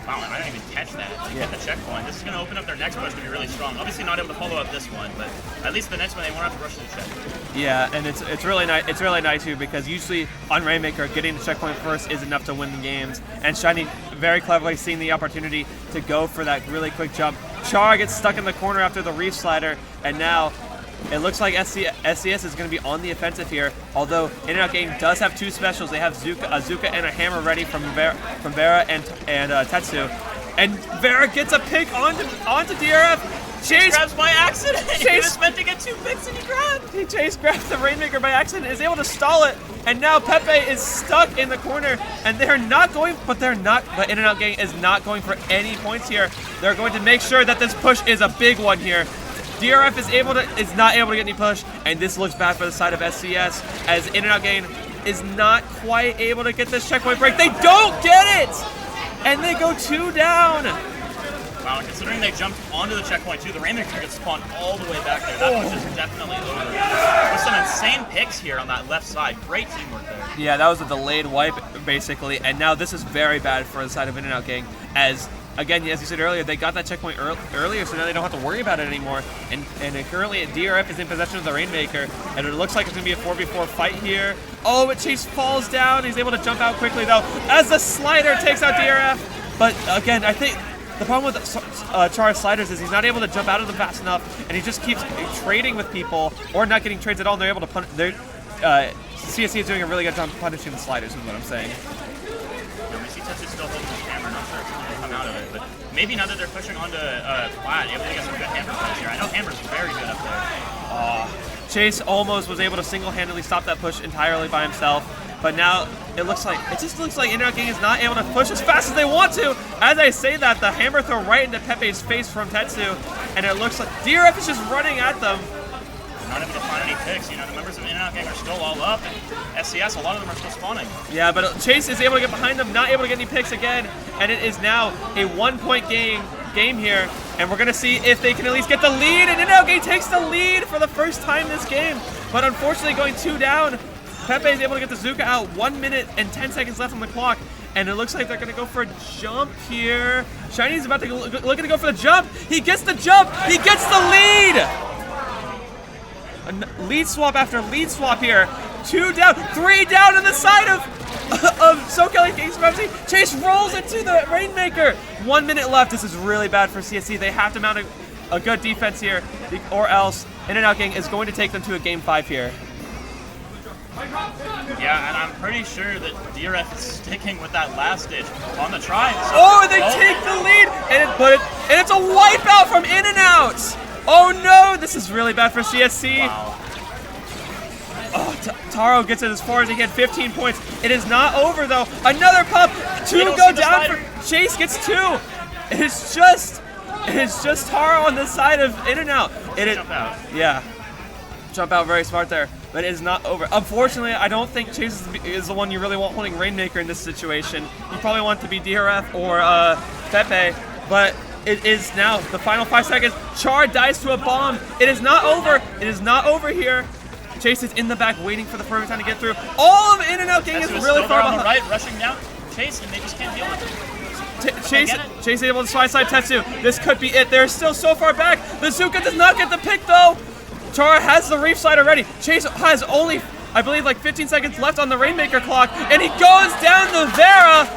Wow, I didn't even catch that. They get the checkpoint. This is going to open up their next push to be really strong. Obviously not able to follow up this one, but at least the next one they won't have to rush to the check. Yeah, and it's really nice. It's really nice too, because usually on Rainmaker, getting the checkpoint first is enough to win the games. And Shiny very cleverly seeing the opportunity to go for that really quick jump. Chara gets stuck in the corner after the reef slider, and now it looks like SCS is going to be on the offensive here, although In-N-Out Gang does have 2 specials. They have Zuka and a hammer ready from Vera and Tetsu. And Vera gets a pick onto DRF. Chase grabs by accident. Chase He was meant to get 2 picks and he grabbed. Chase grabs the Rainmaker by accident, is able to stall it, and now Pepe is stuck in the corner, and they're not going, but In-N-Out Gang is not going for any points here. They're going to make sure that this push is a big one here. DRF is not able to get any push, and this looks bad for the side of SCS, as In-N-Out Gang is not quite able to get this checkpoint break. They don't get it! And they go 2 down. Wow, considering they jumped onto the checkpoint too, the Rainmaker gets spawned all the way back there. That push is definitely over. With some insane picks here on that left side. Great teamwork there. Yeah, that was a delayed wipe, basically, and now this is very bad for the side of In-N-Out Gang, as again, as you said earlier, they got that checkpoint earlier, so now they don't have to worry about it anymore. And currently, DRF is in possession of the Rainmaker, and it looks like it's going to be a 4v4 fight here. Oh, but Chase falls down. He's able to jump out quickly, though, as the slider takes out DRF. But again, I think the problem with Chara's sliders is he's not able to jump out of them fast enough, and he just keeps trading with people, or not getting trades at all, and they're able to punish. CSC is doing a really good job punishing the sliders, is what I'm saying. We see Tetsu still holding his hammer. Not sure if he's going to come out of it, but maybe now that they're pushing onto flat, able to get some good hammer plays here. I know hammer's very good up there. Chase almost was able to single-handedly stop that push entirely by himself, but now it just looks like In-N-Out Gang is not able to push as fast as they want to. As I say that, the hammer throw right into Pepe's face from Tetsu, and it looks like DRF is just running at them. Not able to find any picks. You know, the members of In-N-Out Gang are still all up, and SCS, a lot of them are still spawning. Yeah, but Chase is able to get behind them, not able to get any picks again, and it is now a 1-point game here, and we're gonna see if they can at least get the lead, and In-N-Out Gang takes the lead for the first time this game, but unfortunately going 2 down. Pepe is able to get the Zuka out, 1 minute and 10 seconds left on the clock, and it looks like they're gonna go for a jump here. Shiny's about to looking to go for the jump. He gets the jump. He gets the lead. A lead swap after lead swap here. 2 down, 3 down on the side of SoCal Gang Supremacy. Chase rolls into the Rainmaker. 1 minute left. This is really bad for CSC. They have to mount a good defense here, or else In-N-Out Gang is going to take them to a game 5 here. Yeah, and I'm pretty sure that DRF is sticking with that last ditch on the try. So they take the lead, and it's a wipeout from In-N-Out. Oh no, this is really bad for CSC. Wow. Oh, Taro gets it as far as he can, 15 points. It is not over though. Another pump, 2 go down for Chase gets 2. It's just Taro on the side of In-N-Out. Jump out. Yeah, jump out, very smart there. But it is not over. Unfortunately, I don't think Chase is the one you really want holding Rainmaker in this situation. You probably want it to be DRF or Pepe, but it is now the final 5 seconds. Char dies to a bomb. It is not over. It is not over here. Chase is in the back waiting for the perfect time to get through. All of In-N-Out Gang is really far behind. On the right, rushing down, Chase, and they just can't deal with it. Chase is able to side Tetsu. This could be it. They're still so far back. The Zuka does not get the pick though. Chara has the reef slide already. Chase has only, I believe, like 15 seconds left on the Rainmaker clock, and he goes down to Vera.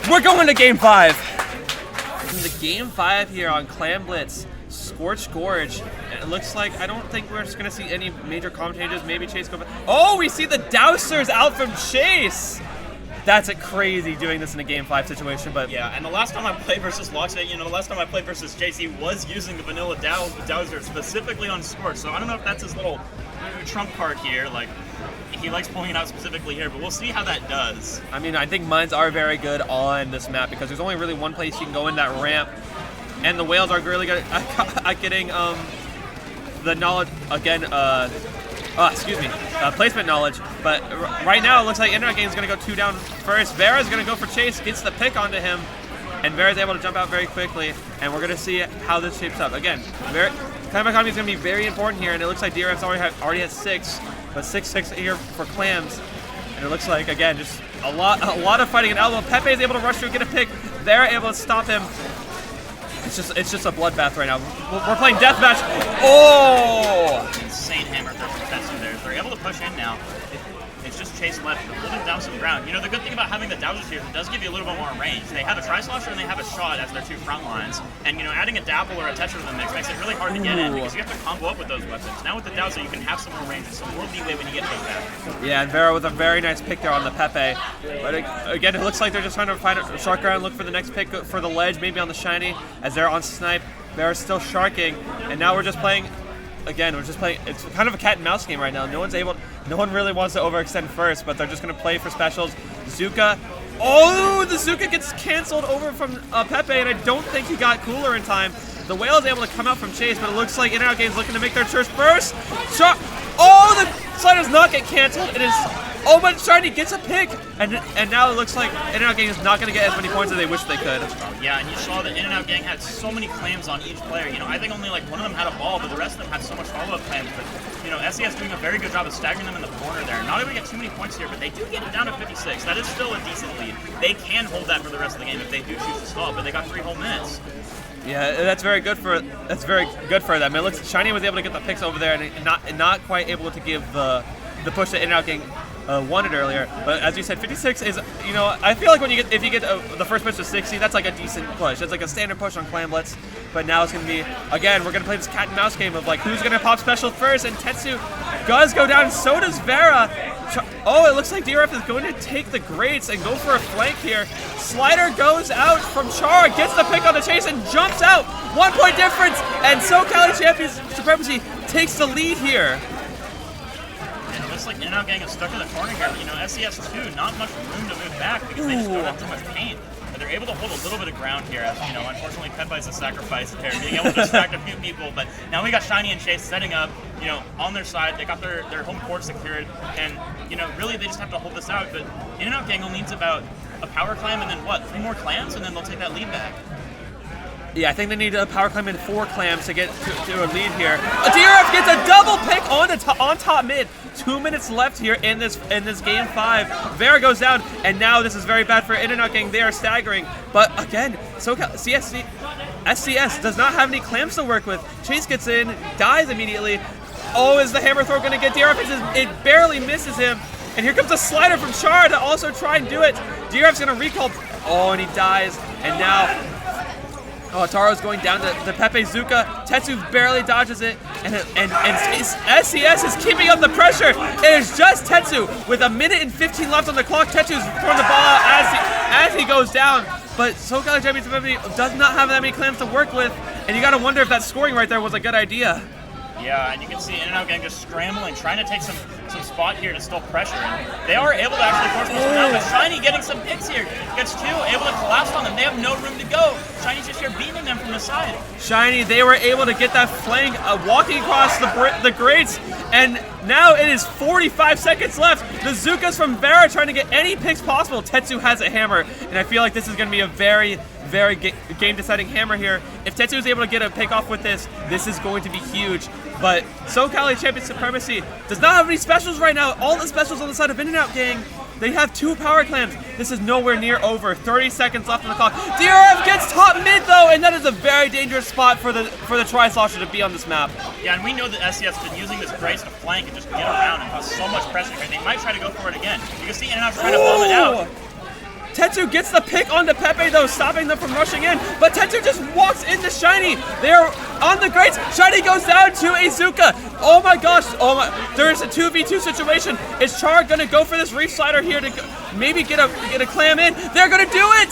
We're going to game 5. In the game 5 here on Clan Blitz, Scorched Gorge. And it looks like, I don't think we're just going to see any major comp changes. Maybe Chase go back. Oh, we see the Dousers out from Chase. That's a crazy doing this in a game 5 situation, but Yeah, and the last time I played versus Locksmith, the last time I played versus Chase, he was using the vanilla Dowser specifically on Scorch. So I don't know if that's his little trump card here. Like, he likes pulling it out specifically here, but we'll see how that does. I mean, I think mines are very good on this map because there's only really one place you can go in that ramp, and the whales are really good at getting the knowledge again. Placement knowledge. But right now, it looks like Internet Game is going to go 2 down first. Vera's going to go for Chase, gets the pick onto him, and Vera's able to jump out very quickly. And we're going to see how this shapes up. Again, Clam Economy is going to be very important here, and it looks like DRF's already has 6, but 6-6 here for Clams. And it looks like, again, just a lot of fighting at elbow. Pepe is able to rush through, get a pick. Vera able to stop him. It's just a bloodbath right now. We're playing deathmatch. Oh! Insane hammer throw from Tetsu there. They're able to push in now. It's just Chase left, holding down some ground. The good thing about having the Dowsers here, it does give you a little bit more range. They have a Tri-Slosher and they have a Shot as their 2 front lines. And, adding a Dapple or a Tetra to the mix makes it really hard to get in because you have to combo up with those weapons. Now with the Dowser, you can have some more range and some more leeway when you get those back. Yeah, and Vera with a very nice pick there on the Pepe. But again, it looks like they're just trying to find a shark ground, look for the next pick for the ledge, maybe on the Shiny, as they're on Snipe. Vera's still sharking, and now we're just playing. Again, it's kind of a cat and mouse game right now. No one really wants to overextend first, but they're just going to play for specials. Zuka. Oh, the Zuka gets canceled over from Pepe, and I don't think he got cooler in time. The whale is able to come out from Chase, but it looks like In-N-Out Game's looking to make their choice first. Oh, the slide does not get canceled. It is. Oh, but Shiny gets a pick, and now it looks like In-N-Out Gang is not going to get as many points as they wish they could. Yeah, and you saw that In-N-Out Gang had so many clams on each player. I think only like one of them had a ball, but the rest of them had so much follow-up clams. But SES doing a very good job of staggering them in the corner there. Not able to get too many points here, but they do get it down to 56. That is still a decent lead. They can hold that for the rest of the game if they do choose to stall, but they got 3 whole minutes. Yeah, that's very good for them. It looks Shiny was able to get the picks over there and not quite able to give the push that In-N-Out Gang wanted earlier. But as you said, 56 is, I feel like if you get the first push to 60, that's like a decent push. It's like a standard push on Clamblitz. But now it's going to be, again, we're going to play this cat and mouse game of like who's going to pop special first, and Tetsu does go down, and so does Vera. Oh, it looks like DRF is going to take the Greats and go for a flank here. Slider goes out from Chara, gets the pick on the Chase, and jumps out. 1 point difference, and SoCal Champions Supremacy takes the lead here. And it looks like In-N-Out Gang is stuck in the corner here. SES2, not much room to move back because they just don't have too much paint. But they're able to hold a little bit of ground here. As, unfortunately, Pepe's a sacrifice here, being able to distract a few people. But now we got Shiny and Chase setting up, on their side. They got their home court secured. And, really they just have to hold this out. But In-N-Out Gang only needs about a power clam and then 3 more clams, and then they'll take that lead back. Yeah, I think they need a power clam and 4 clams to get to a lead here. DRF gets a double pick on top mid. 2 minutes left here in this game 5. Vera goes down, and now this is very bad for In-N-Out Gang. They are staggering, but again, SCS does not have any clams to work with. Chase gets in, dies immediately. Oh, is the hammer throw going to get DRF? It barely misses him. And here comes a slider from Chara to also try and do it. DRF's going to recall. Oh, and he dies. And now Taro's going down to Pepe Zuka. Tetsu barely dodges it. And SCS is keeping up the pressure. It is just Tetsu with 1 minute and 15 left on the clock. Tetsu's throwing the ball out as he goes down. But SoCal Champions does not have that many clams to work with. And you got to wonder if that scoring right there was a good idea. Yeah, and you can see In-N-Out Gang just scrambling, trying to take some spot here to still pressure. And they are able to actually force this one out, but Shiny getting some picks here. Gets 2, able to collapse on them. They have no room to go. Shiny's just here beaming them from the side. Shiny, they were able to get that flank, walking across the Greats, and now it is 45 seconds left. The Zukas from Vera trying to get any picks possible. Tetsu has a hammer, and I feel like this is going to be a very game-deciding hammer here. If Tetsu is able to get a pick off with this, this is going to be huge. But SoCal Champions Supremacy does not have any specials right now. All the specials on the side of In-N-Out Gang. They have 2 power clams. This is nowhere near over. 30 seconds left on the clock. DRF gets top mid though, and that is a very dangerous spot for the Tri-Slosher to be on this map. Yeah, and we know that SES has been using this Grace to flank and just get around and cause so much pressure. They might try to go for it again. You can see In-N-Out trying to bomb it out. Tetsu gets the pick onto Pepe though, stopping them from rushing in, but Tetsu just walks into Shiny. They're on the grates. Shiny goes down to Izuka. Oh my gosh, there's a 2v2 situation. Is Chara gonna go for this Reef Slider here to maybe get a clam in? They're gonna do it!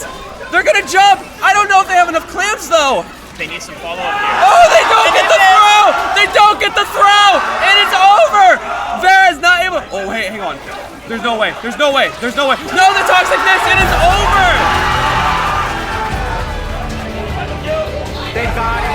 They're gonna jump! I don't know if they have enough clams though! They need some follow-up here. Oh, they don't get the throw! They don't get the throw! And it's over! Vera's not able. Oh, hey, hang on. There's no way. There's no way. There's no way. No, the Toxic Mist, and it's over! They got it.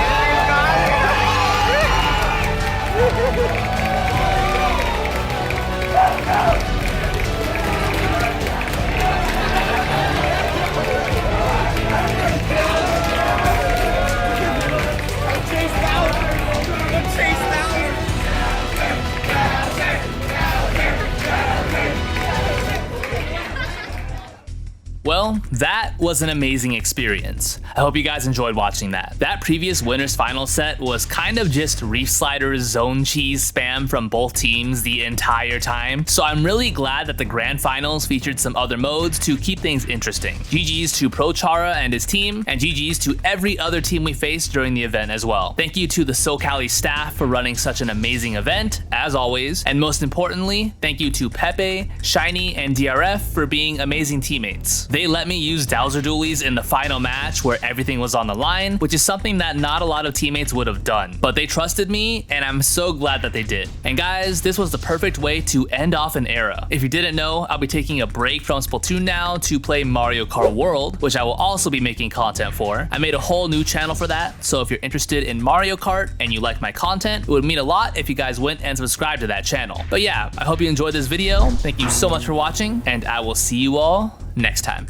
Well, that was an amazing experience. I hope you guys enjoyed watching that. That previous winners final set was kind of just Reef Sliders zone cheese spam from both teams the entire time, so I'm really glad that the grand finals featured some other modes to keep things interesting. GG's to ProChara and his team, and GG's to every other team we faced during the event as well. Thank you to the SoCali staff for running such an amazing event, as always, and most importantly, thank you to Pepe, Shiny, and DRF for being amazing teammates. They let me use Dowser Dualies in the final match where everything was on the line, which is something that not a lot of teammates would have done. But they trusted me, and I'm so glad that they did. And guys, this was the perfect way to end off an era. If you didn't know, I'll be taking a break from Splatoon now to play Mario Kart World, which I will also be making content for. I made a whole new channel for that, so if you're interested in Mario Kart and you like my content, it would mean a lot if you guys went and subscribed to that channel. But yeah, I hope you enjoyed this video. Thank you so much for watching, and I will see you all next time.